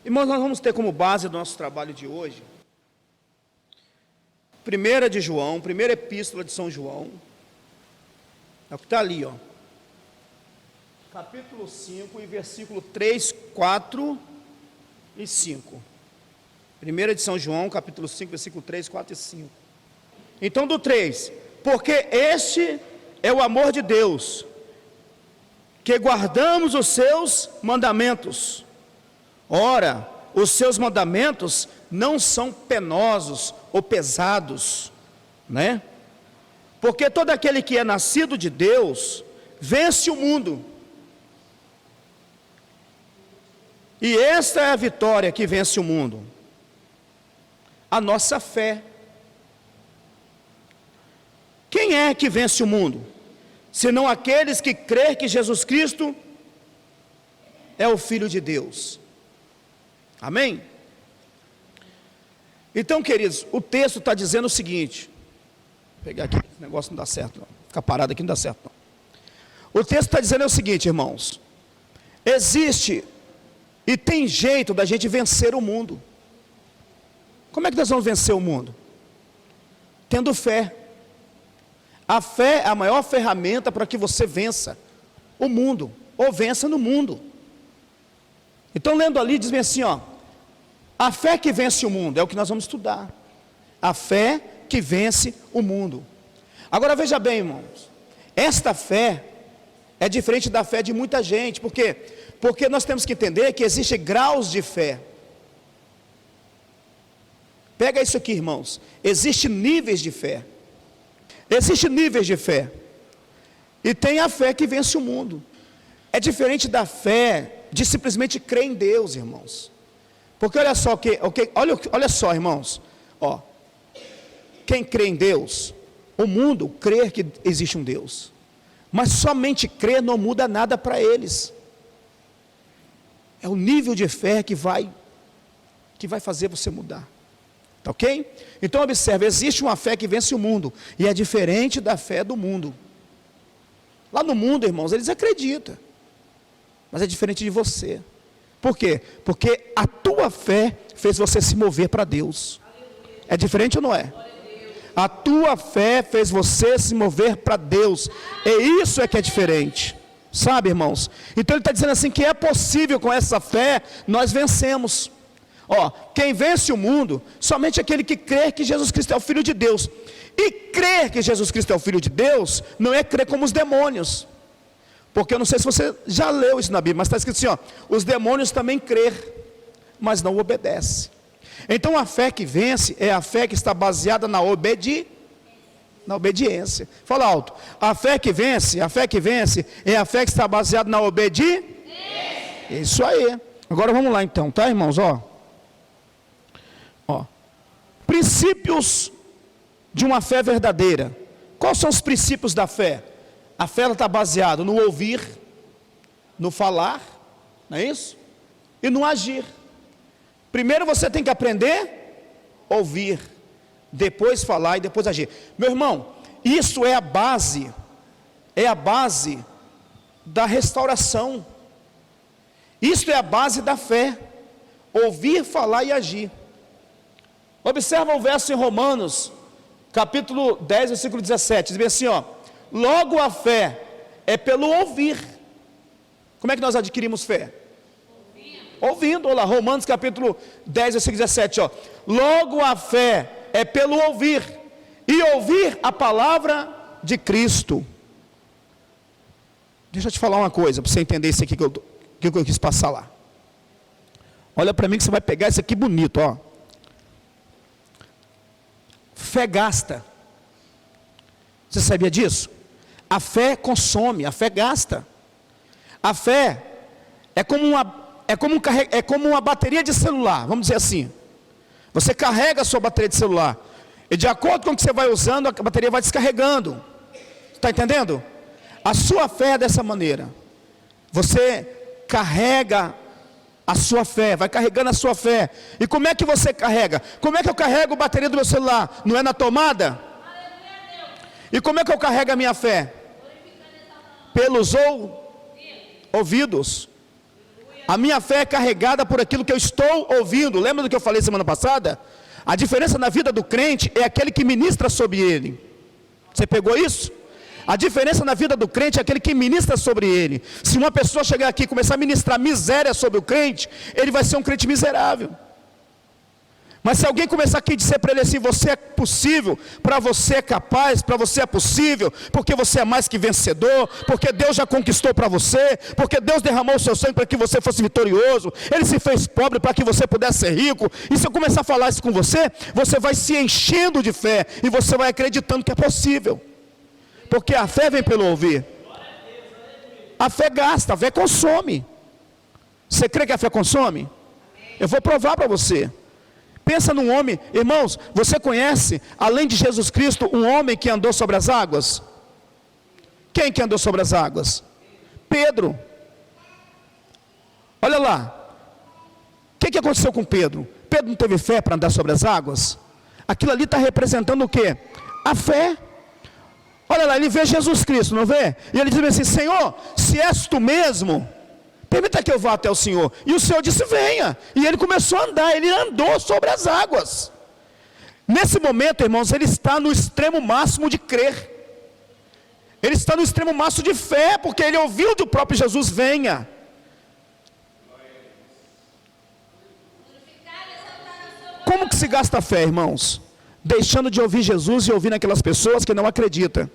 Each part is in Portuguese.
Irmãos, nós vamos ter como base do nosso trabalho de hoje, primeira de João, primeira epístola de São João, é o que está ali, ó, capítulo 5 e versículo 3, 4 e 5. Primeira de São João, capítulo 5, versículo 3, 4 e 5. Então do 3, porque este é o amor de Deus, que guardamos os seus mandamentos. Ora, os seus mandamentos não são penosos ou pesados, né? Porque todo aquele que é nascido de Deus, vence o mundo. E esta é a vitória que vence o mundo, a nossa fé. Quem é que vence o mundo? Senão aqueles que crêem que Jesus Cristo é o Filho de Deus. Amém? Então, queridos, o texto está dizendo o seguinte, vou pegar aqui, esse negócio não dá certo não, ficar parado aqui não dá certo não. O texto está dizendo o seguinte, irmãos, existe e tem jeito da gente vencer o mundo. Como é que nós vamos vencer o mundo? Tendo fé. A fé é a maior ferramenta para que você vença o mundo, ou vença no mundo. Então, lendo ali, diz bem assim, ó, a fé que vence o mundo, é o que nós vamos estudar. A fé que vence o mundo. Agora veja bem, irmãos, esta fé é diferente da fé de muita gente. Por quê? Porque nós temos que entender que existem graus de fé. Pega isso aqui, irmãos, existem níveis de fé. Existem níveis de fé. E tem a fé que vence o mundo. É diferente da fé de simplesmente crer em Deus, irmãos. Porque olha só, olha só, irmãos, ó, quem crê em Deus, o mundo crê que existe um Deus, mas somente crer não muda nada para eles. É o nível de fé que vai fazer você mudar. Tá ok? Então observe, existe uma fé que vence o mundo, e é diferente da fé do mundo. Lá no mundo, irmãos, eles acreditam, mas é diferente de você. Por quê? Porque a tua fé fez você se mover para Deus. É diferente ou não é? A tua fé fez você se mover para Deus, e isso é que é diferente. Sabe, irmãos? Então ele está dizendo assim, que é possível com essa fé, nós vencemos. Ó, quem vence o mundo, somente aquele que crê que Jesus Cristo é o Filho de Deus. E crer que Jesus Cristo é o Filho de Deus, não é crer como os demônios. Porque eu não sei se você já leu isso na Bíblia, mas está escrito assim, ó, os demônios também crê, mas não obedecem. Então a fé que vence, é a fé que está baseada na obediência. Fala alto, a fé que vence, é a fé que está baseada na obediência. Isso aí. Agora vamos lá então, tá, irmãos, ó. Princípios de uma fé verdadeira. Quais são os princípios da fé? A fé está baseada no ouvir, no falar, não é isso? E no agir. Primeiro você tem que aprender a ouvir, depois falar e depois agir. Meu irmão, isso é a base da restauração. Isso é a base da fé. Ouvir, falar e agir. Observa o verso em Romanos, capítulo 10, versículo 17, diz bem assim, ó, logo a fé é pelo ouvir. Como é que nós adquirimos fé? Ouvindo, olha lá, Romanos capítulo 10, versículo 17, ó, logo a fé é pelo ouvir, e ouvir a palavra de Cristo. Deixa eu te falar uma coisa, para você entender isso aqui que eu quis passar lá. Olha para mim que você vai pegar isso aqui bonito, ó. Fé gasta. Você sabia disso? A fé consome, a fé gasta. A fé é como uma bateria de celular, vamos dizer assim. Você carrega a sua bateria de celular, e de acordo com o que você vai usando, a bateria vai descarregando. Está entendendo? A sua fé é dessa maneira. Você carrega a sua fé, vai carregando a sua fé. E como é que você carrega? Como é que eu carrego a bateria do meu celular? Não é na tomada? E como é que eu carrego a minha fé? Pelos ouvidos. A minha fé é carregada por aquilo que eu estou ouvindo. Lembra do que eu falei semana passada? A diferença na vida do crente é aquele que ministra sobre ele. Você pegou isso? A diferença na vida do crente é aquele que ministra sobre ele. Se uma pessoa chegar aqui e começar a ministrar miséria sobre o crente, ele vai ser um crente miserável. Mas se alguém começar aqui a dizer para ele assim: você é possível, para você é capaz, para você é possível, porque você é mais que vencedor, porque Deus já conquistou para você, porque Deus derramou o seu sangue para que você fosse vitorioso, Ele se fez pobre para que você pudesse ser rico. E se eu começar a falar isso com você, você vai se enchendo de fé, e você vai acreditando que é possível, porque a fé vem pelo ouvir. A fé gasta, a fé consome. Você crê que a fé consome? Eu vou provar para você. Pensa num homem, irmãos, você conhece, além de Jesus Cristo, um homem que andou sobre as águas? Quem que andou sobre as águas? Pedro. Olha lá, o que aconteceu com Pedro? Pedro não teve fé para andar sobre as águas? Aquilo ali está representando o quê? A fé. Olha lá, ele vê Jesus Cristo, não vê? E ele diz assim: Senhor, se és tu mesmo, permita que eu vá até o Senhor. E o Senhor disse: venha. E ele começou a andar, ele andou sobre as águas. Nesse momento, irmãos, ele está no extremo máximo de crer. Ele está no extremo máximo de fé, porque ele ouviu do próprio Jesus: venha. Como que se gasta a fé, irmãos? Deixando de ouvir Jesus e ouvindo aquelas pessoas que não acreditam.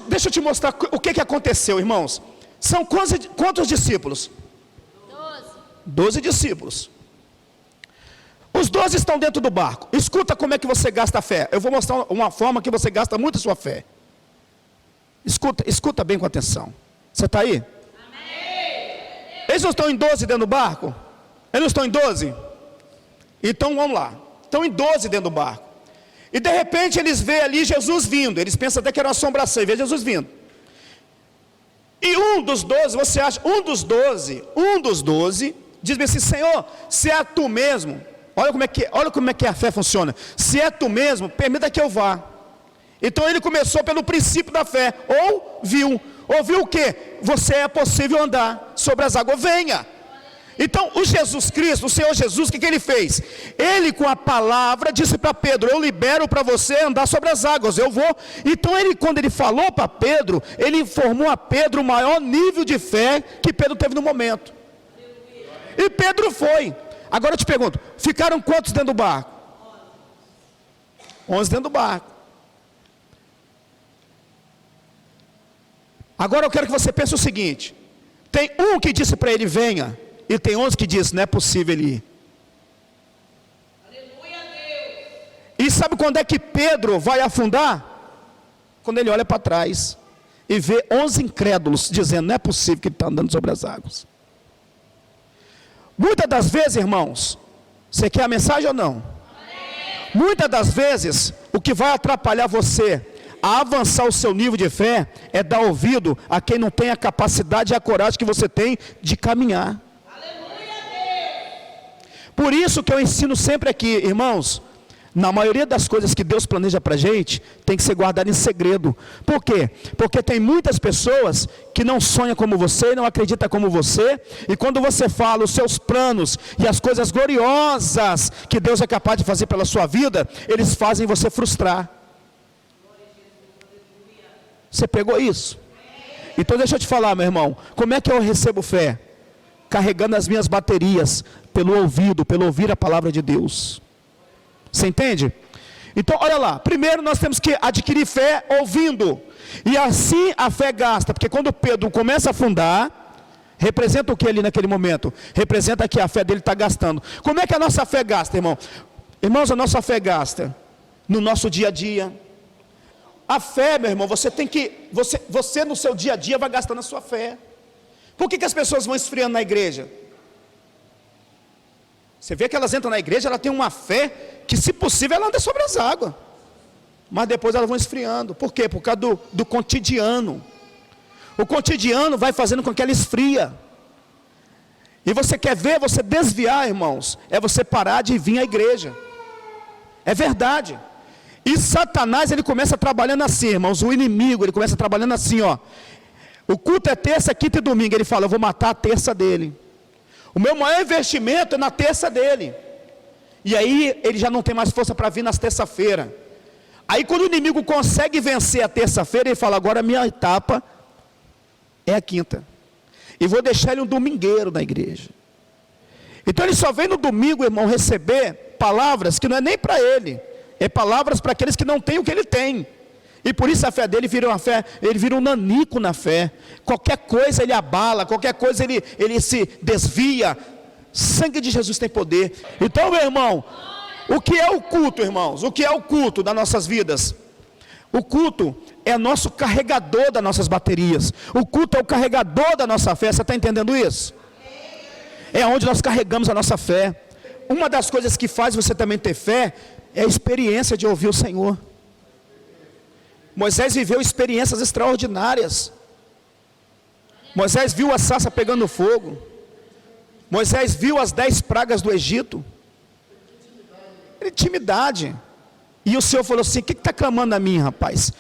Deixa eu te mostrar o que aconteceu, irmãos. São quantos discípulos? 12 discípulos. Os 12 estão dentro do barco. Escuta como é que você gasta a fé. Eu vou mostrar uma forma que você gasta muito a sua fé. Escuta bem com atenção. Você está aí? Amém. Eles não estão em 12 dentro do barco? Eles não estão em 12? Então vamos lá. Estão em 12 dentro do barco. E de repente eles veem ali Jesus vindo. Eles pensam até que era uma assombração, e vê Jesus vindo. E um dos 12, você acha, um dos 12, diz assim: Senhor, se é tu mesmo, olha como é que a fé funciona. Se é tu mesmo, permita que eu vá. Então ele começou pelo princípio da fé. Ouviu o quê? Você é possível andar sobre as águas, venha. Então o Jesus Cristo, o Senhor Jesus, o que ele fez? Ele com a palavra disse para Pedro: eu libero para você andar sobre as águas, eu vou. Então quando ele falou para Pedro, ele informou a Pedro o maior nível de fé que Pedro teve no momento. E Pedro foi. Agora eu te pergunto, ficaram quantos dentro do barco? 11 dentro do barco. Agora eu quero que você pense o seguinte: tem um que disse para ele: venha. E tem 11 que dizem: não é possível ele ir. Aleluia, Deus. E sabe quando é que Pedro vai afundar? Quando ele olha para trás e vê 11 incrédulos dizendo: não é possível que ele está andando sobre as águas. Muitas das vezes, irmãos, você quer a mensagem ou não? Amém. Muitas das vezes, o que vai atrapalhar você a avançar o seu nível de fé é dar ouvido a quem não tem a capacidade e a coragem que você tem de caminhar. Por isso que eu ensino sempre aqui, irmãos, na maioria das coisas que Deus planeja para a gente, tem que ser guardado em segredo. Por quê? Porque tem muitas pessoas que não sonham como você, não acreditam como você, e quando você fala os seus planos e as coisas gloriosas que Deus é capaz de fazer pela sua vida, eles fazem você frustrar. Você pegou isso? Então deixa eu te falar, meu irmão, como é que eu recebo fé? Carregando as minhas baterias pelo ouvido, pelo ouvir a palavra de Deus. Você entende? Então olha lá, primeiro nós temos que adquirir fé ouvindo, e assim a fé gasta, porque quando Pedro começa a afundar, representa o que ali naquele momento? Representa que a fé dele está gastando. Como é que a nossa fé gasta, irmão? Irmãos, a nossa fé gasta no nosso dia a dia. A fé, meu irmão, você no seu dia a dia vai gastando a sua fé. Por que as pessoas vão esfriando na igreja? Você vê que elas entram na igreja, ela tem uma fé que, se possível, ela anda sobre as águas. Mas depois elas vão esfriando. Por quê? Por causa do cotidiano. O cotidiano vai fazendo com que ela esfria. E você quer ver você desviar, irmãos? É você parar de vir à igreja. É verdade. E Satanás, ele começa trabalhando assim, irmãos, o inimigo, ele começa trabalhando assim, ó. O culto é terça, quinta e domingo, ele fala, eu vou matar a terça dele. O meu maior investimento é na terça dele. E aí, ele já não tem mais força para vir nas terça-feira. Aí quando o inimigo consegue vencer a terça-feira, ele fala, agora a minha etapa é a quinta. E vou deixar ele um domingueiro na igreja. Então ele só vem no domingo, irmão, receber palavras que não é nem para ele. É palavras para aqueles que não têm o que ele tem. E por isso a fé dele vira uma fé, ele vira um nanico na fé. Qualquer coisa ele abala, qualquer coisa ele se desvia. Sangue de Jesus tem poder. Então, meu irmão, o que é o culto, irmãos? O que é o culto das nossas vidas? O culto é nosso carregador das nossas baterias. O culto é o carregador da nossa fé. Você está entendendo isso? É onde nós carregamos a nossa fé. Uma das coisas que faz você também ter fé é a experiência de ouvir o Senhor. Moisés viveu experiências extraordinárias. Moisés viu a sarça pegando fogo. Moisés viu as 10 pragas do Egito. Intimidade. E o Senhor falou assim, o que está clamando a mim, rapaz?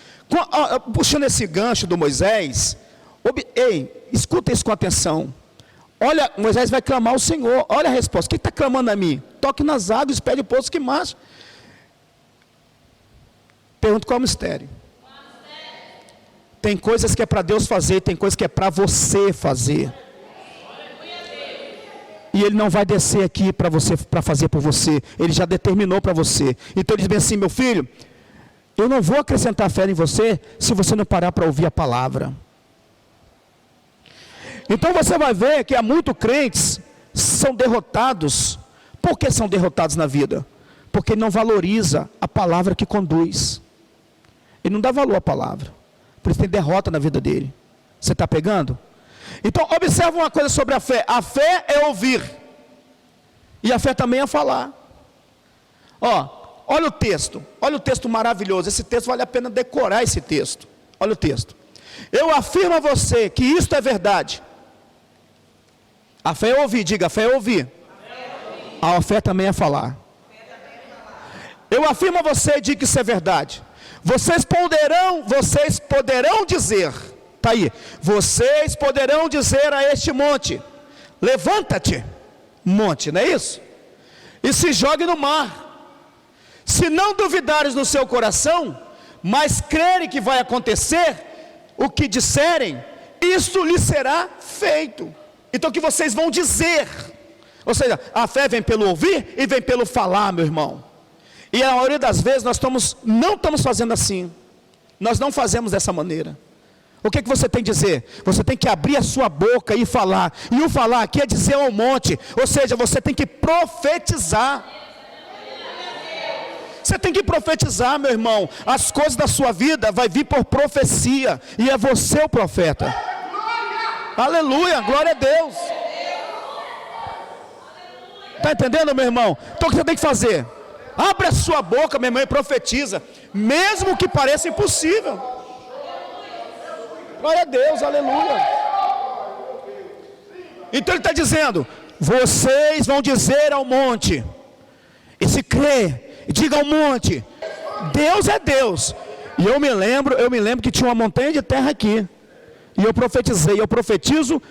Puxando esse gancho do Moisés, escuta isso com atenção. Olha, Moisés vai clamar ao Senhor. Olha a resposta, o que está clamando a mim? Toque nas águas, pede o poço que marcha. Pergunto qual é o mistério. Tem coisas que é para Deus fazer, tem coisas que é para você fazer. E Ele não vai descer aqui para você, para fazer por você. Ele já determinou para você. Então Ele diz bem assim, meu filho, eu não vou acrescentar fé em você, se você não parar para ouvir a palavra. Então você vai ver que há muitos crentes são derrotados. Por que são derrotados na vida? Porque ele não valoriza a palavra que conduz. Ele não dá valor à palavra. Por isso tem derrota na vida dele. Você está pegando? Então observa uma coisa sobre a fé. A fé é ouvir. E a fé também é falar. Olha o texto. Olha o texto maravilhoso. Esse texto vale a pena decorar esse texto. Olha o texto. Eu afirmo a você que isto é verdade. A fé é ouvir, diga, a fé é ouvir. A fé também é falar. Eu afirmo a você, diga que isso é verdade. Vocês poderão dizer, está aí, vocês poderão dizer a este monte, levanta-te, monte, não é isso? E se jogue no mar. Se não duvidares no seu coração, mas crerem que vai acontecer, o que disserem, isso lhe será feito. Então o que vocês vão dizer, ou seja, a fé vem pelo ouvir e vem pelo falar, meu irmão. E a maioria das vezes nós não estamos fazendo assim. Nós não fazemos dessa maneira. O que você tem que dizer? Você tem que abrir a sua boca e falar. E o falar aqui é dizer ao monte. Ou seja, você tem que profetizar. Você tem que profetizar, meu irmão. As coisas da sua vida vai vir por profecia. E é você o profeta. Aleluia, glória a Deus. Está entendendo, meu irmão? Então o que você tem que fazer? Abre a sua boca, meu irmão, e profetiza. Mesmo que pareça impossível. Glória a Deus, aleluia. Então ele está dizendo, vocês vão dizer ao monte, e se crê, diga ao monte, Deus é Deus. E eu me lembro que tinha uma montanha de terra aqui. E eu profetizei, eu profetizo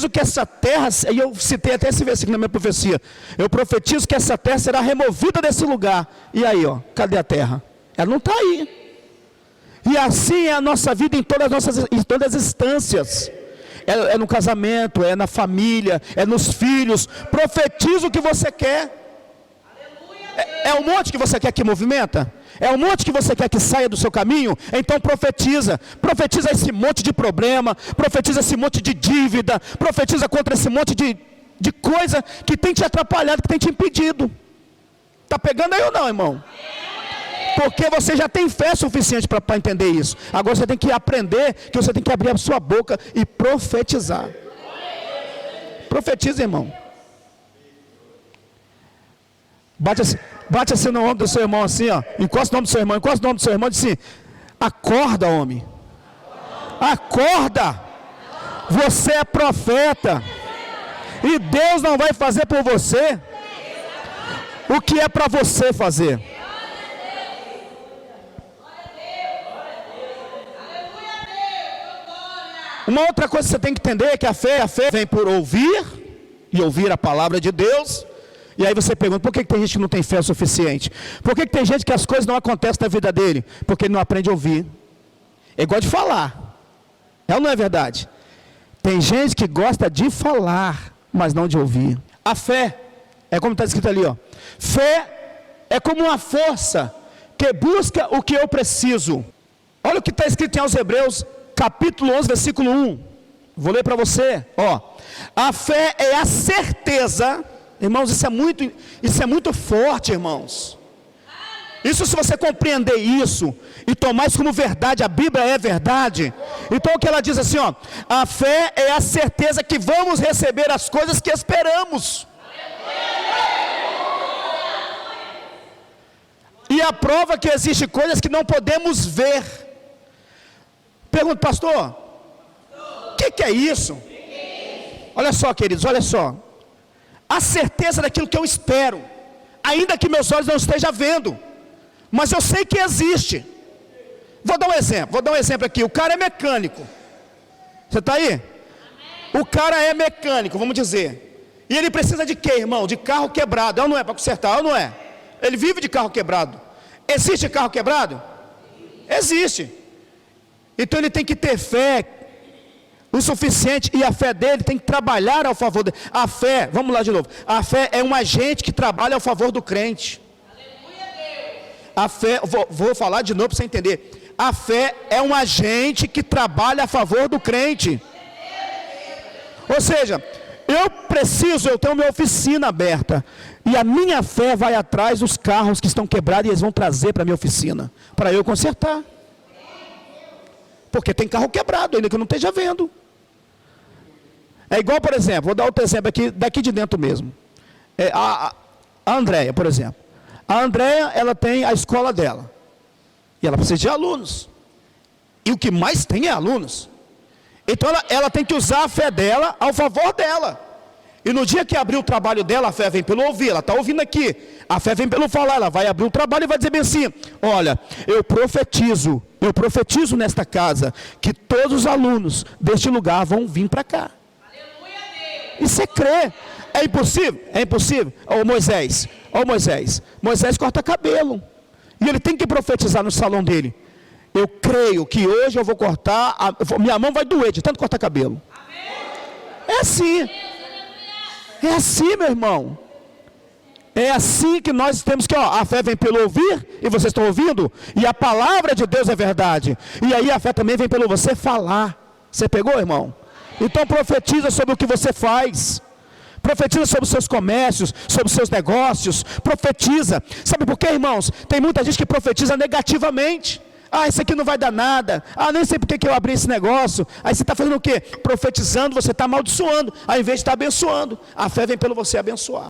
que essa terra, e eu citei até esse versículo na minha profecia, eu profetizo que essa terra será removida desse lugar. E aí, cadê a terra? Ela não está aí. E assim é a nossa vida em todas as instâncias. É no casamento, é na família, é nos filhos. Profetiza o que você quer. É um monte que você quer que movimenta? É um monte que você quer que saia do seu caminho? Então profetiza. Profetiza esse monte de problema. Profetiza esse monte de dívida. Profetiza contra esse monte de coisa que tem te atrapalhado, que tem te impedido. Está pegando aí ou não, irmão? Porque você já tem fé suficiente para entender isso. Agora você tem que aprender que você tem que abrir a sua boca e profetizar. Profetiza, irmão. Bate assim no ombro do seu irmão, assim, encosta o nome do seu irmão, encosta o nome do seu irmão e diz assim, acorda, homem. Acorda. Você é profeta. E Deus não vai fazer por você o que é para você fazer. Uma outra coisa que você tem que entender é que a fé vem por ouvir, e ouvir a palavra de Deus. E aí você pergunta, por que tem gente que não tem fé o suficiente? Por que tem gente que as coisas não acontecem na vida dele? Porque ele não aprende a ouvir. Ele gosta de falar. É ou não é verdade? Tem gente que gosta de falar, mas não de ouvir. A fé, é como está escrito ali, ó. Fé é como uma força que busca o que eu preciso. Olha o que está escrito em aos Hebreus, capítulo 11, versículo 1. Vou ler para você, ó. A fé é a certeza, irmãos, isso é muito forte, irmãos. Isso, se você compreender isso e tomar isso como verdade, a Bíblia é verdade. Então o que ela diz assim, ó, a fé é a certeza que vamos receber as coisas que esperamos. E a prova que existe coisas que não podemos ver. Pergunta, pastor, o que é isso? Olha só, queridos, olha só. A certeza daquilo que eu espero, ainda que meus olhos não estejam vendo, mas eu sei que existe. Vou dar um exemplo aqui. O cara é mecânico. Você está aí? O cara é mecânico, vamos dizer. E ele precisa de quê, irmão? De carro quebrado, é ou não é? Para consertar, é ou não é? Ele vive de carro quebrado. Existe carro quebrado? Existe. Então ele tem que ter fé o suficiente, e a fé dele tem que trabalhar ao favor dele. A fé, vamos lá de novo. A fé é um agente que trabalha ao favor do crente. A fé, vou falar de novo para você entender. A fé é um agente que trabalha a favor do crente. Ou seja, eu tenho minha oficina aberta, e a minha fé vai atrás dos carros que estão quebrados, e eles vão trazer para a minha oficina, para eu consertar. Porque tem carro quebrado, ainda que eu não esteja vendo. É igual, por exemplo, vou dar outro exemplo aqui, daqui de dentro mesmo. A Andréia, por exemplo. A Andréia, ela tem a escola dela. E ela precisa de alunos. E o que mais tem é alunos. Então ela tem que usar a fé dela ao favor dela. E no dia que abrir o trabalho dela, a fé vem pelo ouvir. Ela está ouvindo aqui. A fé vem pelo falar. Ela vai abrir o trabalho e vai dizer bem assim: olha, eu profetizo nesta casa que todos os alunos deste lugar vão vir para cá. E você crê? É impossível? É impossível. Moisés corta cabelo, e ele tem que profetizar no salão dele: eu creio que hoje eu vou cortar, minha mão vai doer de tanto cortar cabelo. É assim, meu irmão. É assim que nós temos que, a fé vem pelo ouvir, e vocês estão ouvindo, e a palavra de Deus é verdade, e aí a fé também vem pelo você falar. Você pegou, irmão? Então profetiza sobre o que você faz, profetiza sobre os seus comércios, sobre os seus negócios, profetiza. Sabe por quê, irmãos? Tem muita gente que profetiza negativamente. Isso aqui não vai dar nada. Nem sei por que eu abri esse negócio. Aí você está fazendo o quê? Profetizando, você está amaldiçoando, ao invés de estar abençoando. A fé vem pelo você abençoar.